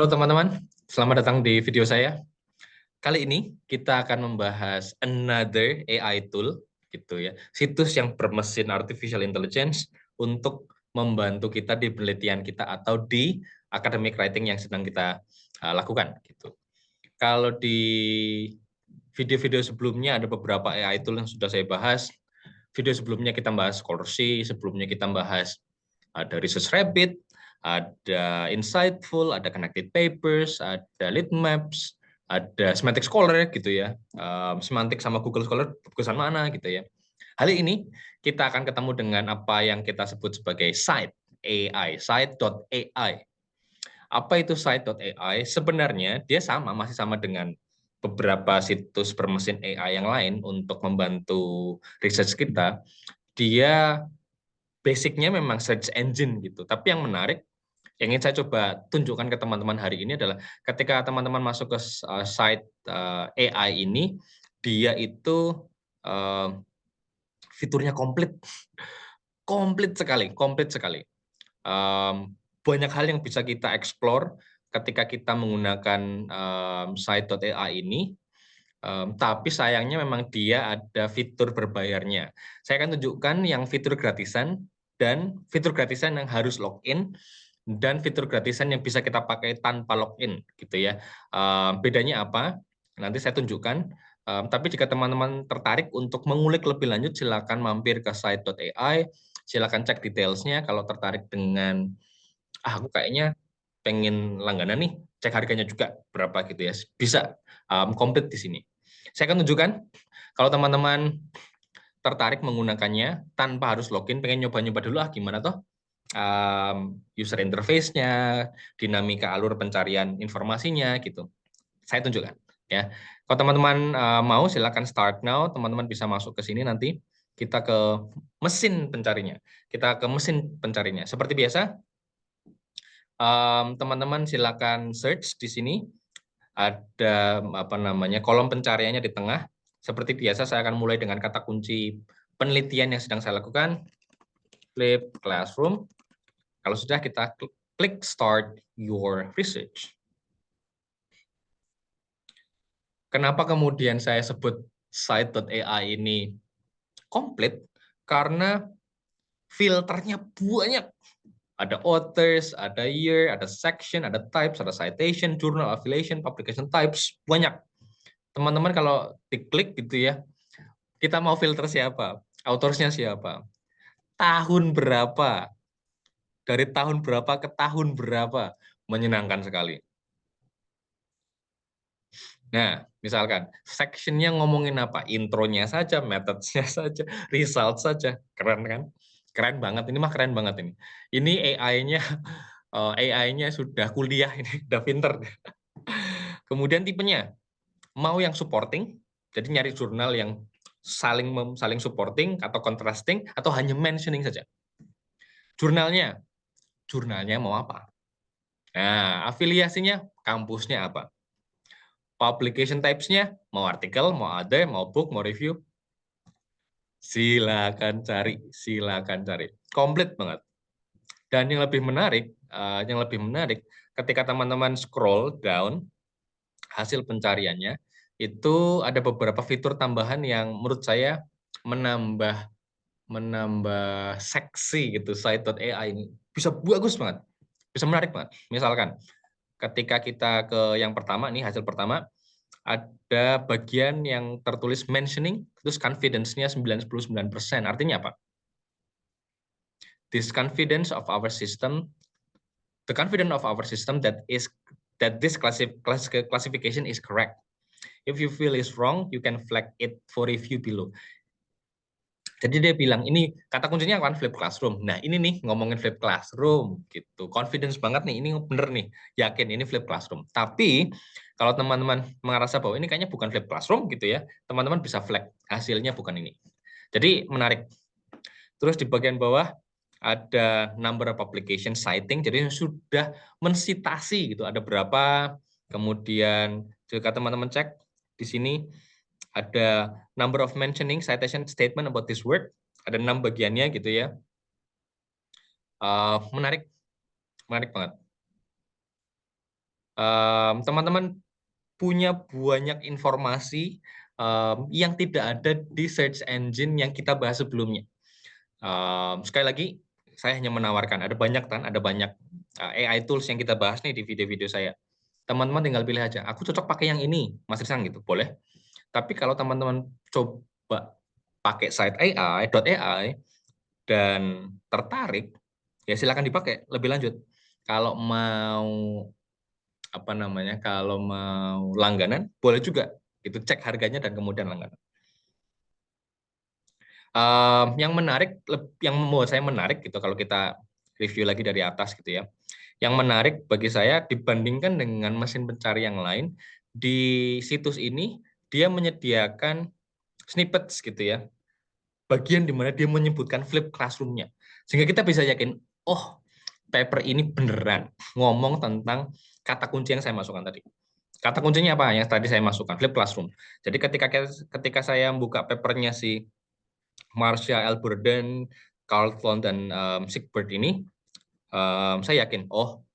Halo teman-teman, selamat datang di video saya. Kali ini kita akan membahas another AI tool, gitu ya, situs yang bermesin artificial intelligence untuk membantu kita di penelitian kita atau di academic writing yang sedang kita lakukan. Gitu. Kalau di video-video sebelumnya ada beberapa AI tool yang sudah saya bahas. Video sebelumnya kita bahas Scholarly, sebelumnya kita bahas ada Research Rabbit, ada Insightful, ada Connected Papers, ada Litmaps, ada Semantic Scholar gitu ya. Semantic sama Google Scholar bagusan mana gitu ya. Kali ini kita akan ketemu dengan apa yang kita sebut sebagai Site AI, Site.ai. Apa itu Site.ai? Sebenarnya dia masih sama dengan beberapa situs bermesin AI yang lain untuk membantu research kita. Dia basicnya memang search engine gitu. Tapi yang menarik, yang ingin saya coba tunjukkan ke teman-teman hari ini adalah ketika teman-teman masuk ke site AI ini, dia itu fiturnya komplit sekali, komplit sekali. Banyak hal yang bisa kita explore ketika kita menggunakan site.ai ini. Tapi sayangnya memang dia ada fitur berbayarnya. Saya akan tunjukkan yang fitur gratisan dan fitur gratisan yang harus login dan fitur gratisan yang bisa kita pakai tanpa login, gitu ya. Bedanya apa? Nanti saya tunjukkan. Tapi jika teman-teman tertarik untuk mengulik lebih lanjut, silakan mampir ke site.ai, silakan cek detailsnya. Kalau tertarik dengan, aku kayaknya pengen langganan nih, cek harganya juga berapa gitu ya. Bisa komplit di sini. Saya akan tunjukkan kalau teman-teman tertarik menggunakannya tanpa harus login, pengen nyoba-nyoba dulu gimana toh user interface-nya, dinamika alur pencarian informasinya gitu. Saya tunjukkan ya. Kalau teman-teman mau silakan start now, teman-teman bisa masuk ke sini nanti kita ke mesin pencarinya. Kita ke mesin pencarinya. Seperti biasa, teman-teman silakan search di sini. Ada kolom pencariannya di tengah. Seperti biasa saya akan mulai dengan kata kunci penelitian yang sedang saya lakukan, Flip Classroom. Kalau sudah, kita klik Start Your Research. Kenapa kemudian saya sebut site.ai ini komplit? Karena filternya banyak. Ada authors, ada year, ada section, ada types, ada citation, journal, affiliation, publication types, banyak. Teman-teman kalau diklik gitu ya, kita mau filter siapa, autorsnya siapa, tahun berapa, dari tahun berapa ke tahun berapa, menyenangkan sekali. Nah, misalkan sectionnya ngomongin apa, intronya saja, methodsnya saja, result saja, keren kan? Keren banget, ini mah keren banget ini. Ini AI-nya sudah kuliah ini, udah pinter. Kemudian tipenya, mau yang supporting, jadi nyari jurnal yang saling supporting atau contrasting, atau hanya mentioning saja. Jurnalnya, jurnalnya mau apa? Nah, afiliasinya, kampusnya apa? Publication types-nya, mau artikel, mau other, mau book, mau review. Silakan cari. Komplit banget. Dan yang lebih menarik, ketika teman-teman scroll down hasil pencariannya, itu ada beberapa fitur tambahan yang menurut saya menambah seksi gitu site.ai ini. Bisa bagus banget, bisa menarik banget. Misalkan ketika kita ke yang pertama nih, hasil pertama, ada bagian yang tertulis mentioning, terus confidence-nya 99%. Artinya apa? This confidence of our system, the confidence of our system that this classification is correct. If you feel is wrong, you can flag it for review below. Jadi dia bilang, ini kata kuncinya kan flip classroom. Nah ini nih ngomongin flip classroom gitu. Confidence banget nih, ini bener nih. Yakin ini flip classroom. Tapi kalau teman-teman merasa bahwa ini kayaknya bukan flip classroom gitu ya, teman-teman bisa flag hasilnya bukan ini. Jadi menarik. Terus di bagian bawah ada number of publication citing, jadi sudah mensitasi gitu, ada berapa. Kemudian jika teman-teman cek di sini, ada number of mentioning citation statement about this word, ada 6 bagiannya gitu ya. Menarik banget. Teman-teman punya banyak informasi yang tidak ada di search engine yang kita bahas sebelumnya. Sekali lagi, saya hanya menawarkan, ada banyak AI tools yang kita bahas nih di video-video saya. Teman-teman tinggal pilih aja, aku cocok pakai yang ini, Mas Risang gitu, boleh. Tapi kalau teman-teman coba pakai site AI.ai dan tertarik, ya silakan dipakai lebih lanjut. Kalau mau kalau mau langganan, boleh juga. Itu cek harganya dan kemudian langganan. Yang menarik, yang membuat saya menarik gitu kalau kita review lagi dari atas gitu ya. Yang menarik bagi saya dibandingkan dengan mesin pencari yang lain, di situs ini dia menyediakan snippets gitu ya. Bagian di mana dia menyebutkan flip classroom-nya. Sehingga kita bisa yakin, oh paper ini beneran ngomong tentang kata kunci yang saya masukkan tadi. Kata kuncinya apa? Yang tadi saya masukkan, flip classroom. Jadi ketika saya buka papernya si Marcia L. Burden, Carlton, dan Sigbert ini, saya yakin, oh,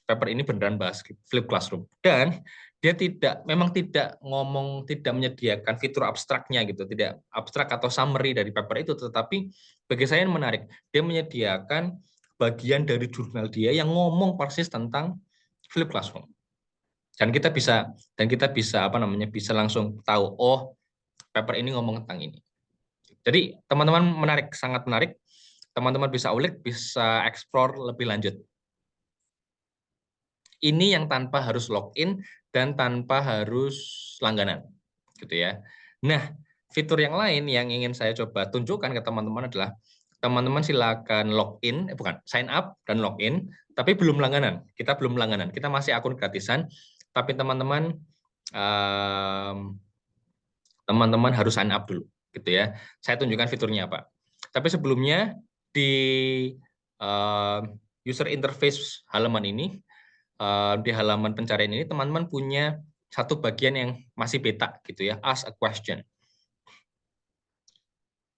paper ini beneran bahas flip classroom. Dan dia memang tidak menyediakan fitur abstraknya gitu, tidak abstrak atau summary dari paper itu, tetapi bagi saya yang menarik, dia menyediakan bagian dari jurnal dia yang ngomong persis tentang flip classroom. Dan kita bisa bisa langsung tahu, oh, paper ini ngomong tentang ini. Jadi teman-teman menarik, sangat menarik. Teman-teman bisa ulik, bisa explore lebih lanjut. Ini yang tanpa harus login dan tanpa harus langganan, gitu ya. Nah, fitur yang lain yang ingin saya coba tunjukkan ke teman-teman adalah teman-teman silakan login, bukan sign up dan login, tapi belum langganan. Kita belum langganan, kita masih akun gratisan, tapi teman-teman harus sign up dulu, gitu ya. Saya tunjukkan fiturnya apa. Tapi sebelumnya di user interface halaman ini, di halaman pencarian ini, teman-teman punya satu bagian yang masih beta, gitu ya, ask a question.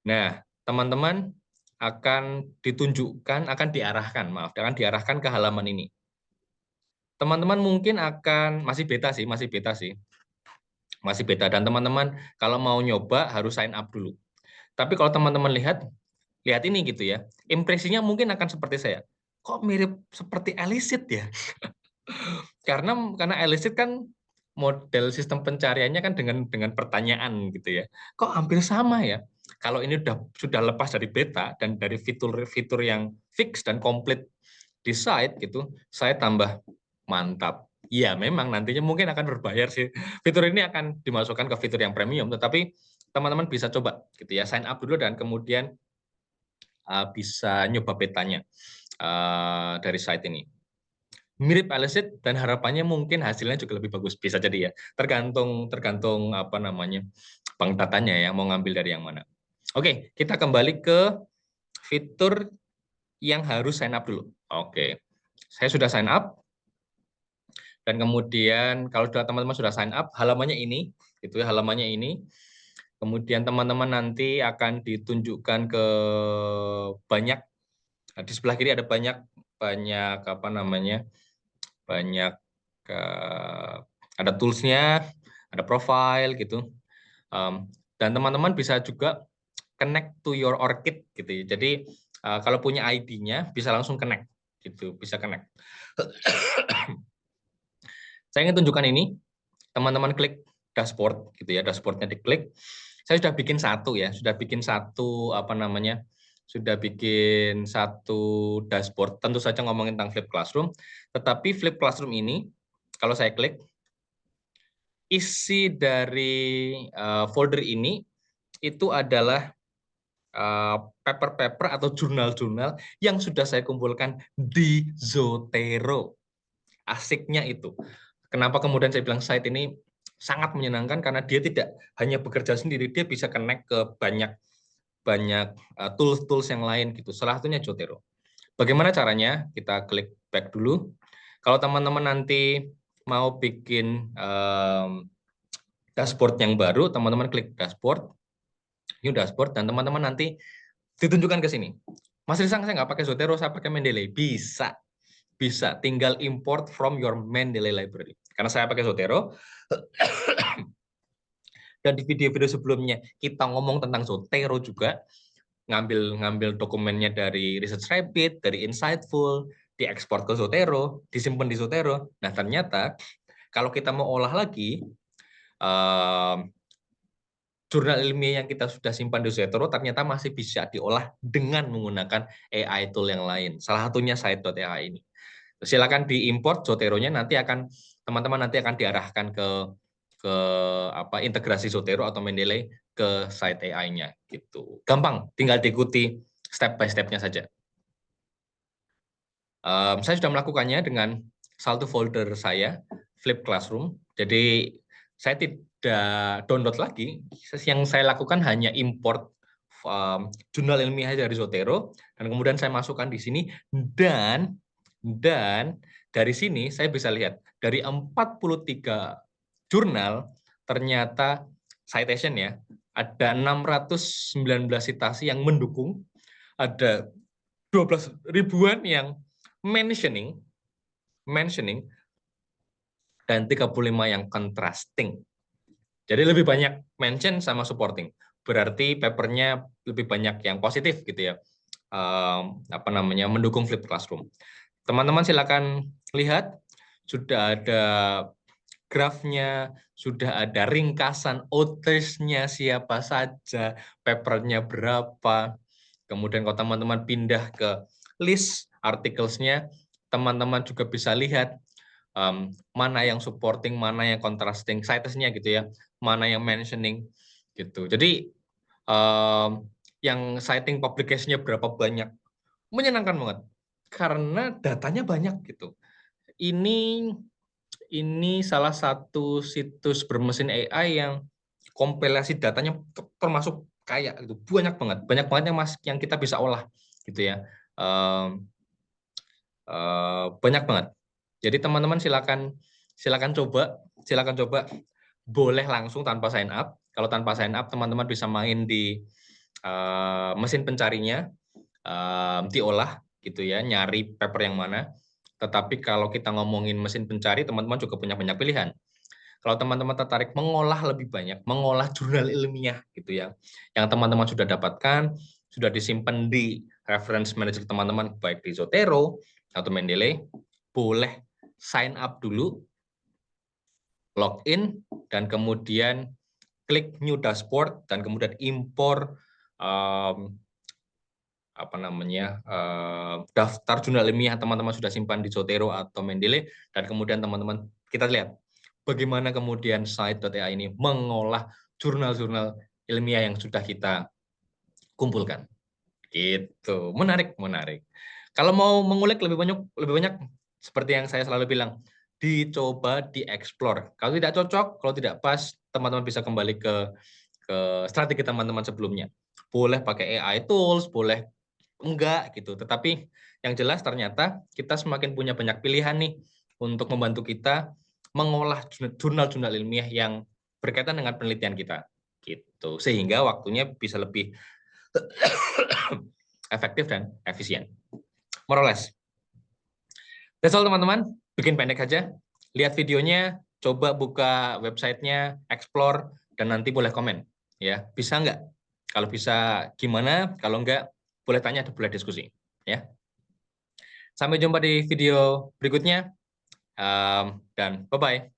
Nah, teman-teman akan diarahkan ke halaman ini. Teman-teman mungkin masih beta sih, dan teman-teman kalau mau nyoba harus sign up dulu. Tapi kalau teman-teman lihat ini gitu ya, impresinya mungkin akan seperti saya. Kok mirip seperti Elicit ya? Karena Elicit kan model sistem pencariannya kan dengan pertanyaan gitu ya. Kok hampir sama ya? Kalau ini sudah lepas dari beta dan dari fitur-fitur yang fix dan komplit di site gitu, saya tambah mantap. Ya, memang nantinya mungkin akan berbayar sih. Fitur ini akan dimasukkan ke fitur yang premium, tetapi teman-teman bisa coba gitu ya, sign up dulu dan kemudian bisa nyoba betanya dari site ini. Mirip Elicit dan harapannya mungkin hasilnya juga lebih bagus, bisa jadi ya. Tergantung bank datanya ya, mau ngambil dari yang mana. Oke, kita kembali ke fitur yang harus sign up dulu. Oke, saya sudah sign up. Dan kemudian kalau teman-teman sudah sign up, halamannya ini, gitu ya, halamannya ini. Kemudian teman-teman nanti akan ditunjukkan ke banyak, di sebelah kiri ada banyak banyak ada toolsnya, ada profile gitu. Dan teman-teman bisa juga connect to your ORCID gitu. Jadi kalau punya ID-nya bisa langsung connect gitu, bisa connect. Saya ingin tunjukkan ini, teman-teman klik dashboard gitu ya, dashboardnya diklik. Saya sudah bikin satu dashboard, tentu saja ngomongin tentang Flip Classroom, tetapi Flip Classroom ini, kalau saya klik, isi dari folder ini itu adalah paper-paper atau jurnal-jurnal yang sudah saya kumpulkan di Zotero. Asiknya itu. Kenapa kemudian saya bilang site ini sangat menyenangkan, karena dia tidak hanya bekerja sendiri, dia bisa connect ke banyak tools-tools yang lain gitu. Salah satunya Zotero. Bagaimana caranya? Kita klik back dulu. Kalau teman-teman nanti mau bikin dashboard yang baru, teman-teman klik dashboard, new dashboard, dan teman-teman nanti ditunjukkan ke sini. Mas Risang, saya nggak pakai Zotero, saya pakai Mendeley. Bisa. bisa tinggal import from your Mendeley library. Karena saya pakai Zotero, dan di video-video sebelumnya kita ngomong tentang Zotero juga, ngambil dokumennya dari Research Rabbit, dari Insightful, diekspor ke Zotero, disimpan di Zotero. Nah, ternyata kalau kita mau olah lagi, jurnal ilmiah yang kita sudah simpan di Zotero ternyata masih bisa diolah dengan menggunakan AI tool yang lain. Salah satunya Scite.ai ini. Silakan diimport Zotero-nya, nanti akan teman-teman nanti akan diarahkan ke integrasi Zotero atau Mendeley ke site AI-nya gitu. Gampang, tinggal diikuti step by step-nya saja. Saya sudah melakukannya dengan satu folder saya, Flip Classroom. Jadi saya tidak download lagi. Yang saya lakukan hanya import jurnal ilmiah dari Zotero, dan kemudian saya masukkan di sini, dan dari sini saya bisa lihat dari 43 jurnal ternyata citation ya, ada 619 citasi yang mendukung, ada 12 ribuan yang mentioning, dan 35 yang contrasting. Jadi lebih banyak mention sama supporting. Berarti papernya lebih banyak yang positif gitu ya. Mendukung flipped classroom. Teman-teman silakan lihat, sudah ada grafnya, sudah ada ringkasan authors-nya siapa saja, papernya berapa. Kemudian kalau teman-teman pindah ke list articles-nya, teman-teman juga bisa lihat mana yang supporting, mana yang contrasting, citation-nya gitu ya, mana yang mentioning gitu. Jadi yang citing publication-nya berapa banyak, menyenangkan banget karena datanya banyak gitu. Ini salah satu situs bermesin AI yang kompilasi datanya termasuk kaya gitu, banyak banget yang kita bisa olah gitu ya. Banyak banget. Jadi teman-teman silakan coba, boleh langsung tanpa sign up. Kalau tanpa sign up teman-teman bisa main di mesin pencarinya, diolah gitu ya, nyari paper yang mana. Tetapi kalau kita ngomongin mesin pencari, teman-teman juga punya banyak pilihan. Kalau teman-teman tertarik mengolah lebih banyak, mengolah jurnal ilmiah gitu ya, yang teman-teman sudah dapatkan, sudah disimpan di reference manager teman-teman, baik di Zotero atau Mendeley, boleh sign up dulu, login, dan kemudian klik new dashboard, dan kemudian import daftar jurnal ilmiah teman-teman sudah simpan di Zotero atau Mendeley, dan kemudian teman-teman kita lihat bagaimana kemudian Scite.ai ini mengolah jurnal-jurnal ilmiah yang sudah kita kumpulkan. Gitu, menarik. Kalau mau mengulik lebih banyak seperti yang saya selalu bilang, dicoba, dieksplor. Kalau tidak cocok, kalau tidak pas, teman-teman bisa kembali ke strategi teman-teman sebelumnya. Boleh pakai AI tools, boleh enggak gitu. Tetapi yang jelas ternyata kita semakin punya banyak pilihan nih untuk membantu kita mengolah jurnal-jurnal ilmiah yang berkaitan dengan penelitian kita. Gitu. Sehingga waktunya bisa lebih efektif dan efisien. More or less. That's all teman-teman. Bikin pendek aja. Lihat videonya, coba buka websitenya, explore, dan nanti boleh komen. Ya, bisa nggak? Kalau bisa gimana? Kalau nggak, boleh tanya, boleh diskusi. Ya. Sampai jumpa di video berikutnya, dan bye-bye.